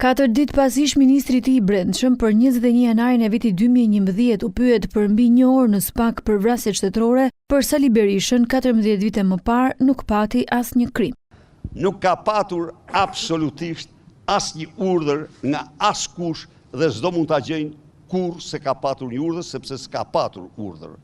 4 ditë pas ish ministri i Brendshëm për 21 janarin e vitit 2011 u pyet për mbi 1 orë në SPAK për vrasjet shtetërore, për Sali Berishën 14 vite më parë nuk pati asnjë krim. Nuk ka patur absolutisht asnjë urdhër nga askush dhe s'do mund ta gjejnë kurrë se ka patur një urdhër sepse s'ka patur urdhër.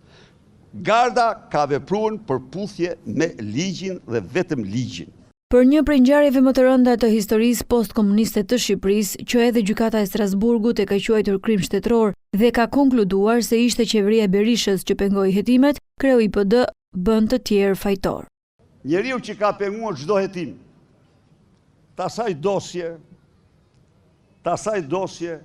Garda ka vepruar përputhje me ligjin dhe vetëm ligjin. Për një prej ngjarjeve më të rënda të historisë postkomuniste të Shqipërisë, që edhe gjykata e Strasburgut e ka quajtur krim shtetëror dhe ka konkluduar se ishte qeveria e Berishës që pengoi hetimet, kreu i PD bën të tjerë fajtor. Njeriu që ka penguar çdo hetim, tasaj dosje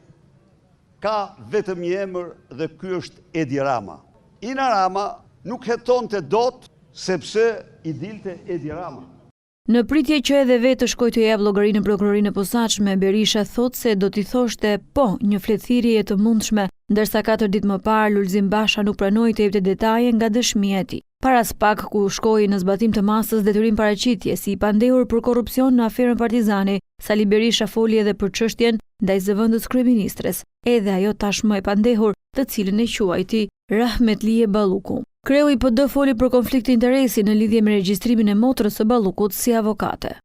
ka vetëm një emër dhe ky është Edi Rama. Ina Rama nuk hetonte dot sepse i dilte Edi Rama. Në pritje që edhe vetë të shkojë të jap llogari në prokurorinë e posaçme, Berisha thotë se do t'i thoshte po një fletëthirrje të mundshme, ndërsa 4 ditë më parë Lulzim Basha nuk pranoi të jepte detaje nga dëshmia e tij. Para SPAK ku shkoi në zbatim të masës detyrim paraqitje si i pandehur për korrupsion në aferën Partizani, Sali Berisha foli edhe për çështjen ndaj zëvendës kryeministres, edhe ajo tashmë e pandehur, të cilën e quajti Rahmetlie Balluku. Kreu i PD foli për konflikt të interesi në lidhje me regjistrimin e motrës së Ballukut si avokate.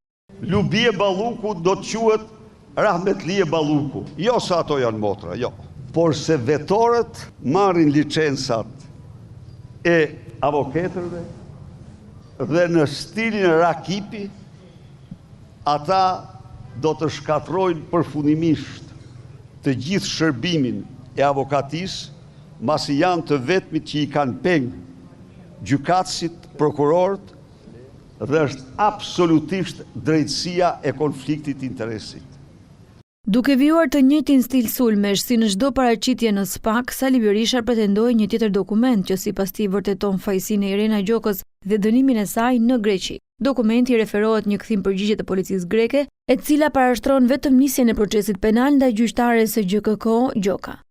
Lubie Balluku do të quhet Rahmetlie Balluku. Jo se ato janë motra, jo. Por se vetorët marrin licencat e avokatërve dhe në stilin e Rakipi, ata do të shkatrojnë përfundimisht të gjithë shërbimin e avokatisë, masi janë të vetmit që i kanë pengë gjykatësit, prokurorët, dhe është absolutisht drejtësia e konfliktit interesit. Duke vijuar të njëjtin stil sulmesh si në çdo paraqitje në SPAK, Sali Berisha pretendoi një tjetër dokument që sipas tij vërteton fajësinë e Irena Gjokës dhe dënimin e saj në Greqi. Dokumenti referohet një kthim përgjigje të policisë greke, e cila parashtron vetëm nisjen e procesit penal ndaj gjyqtares së GKK Gjoka.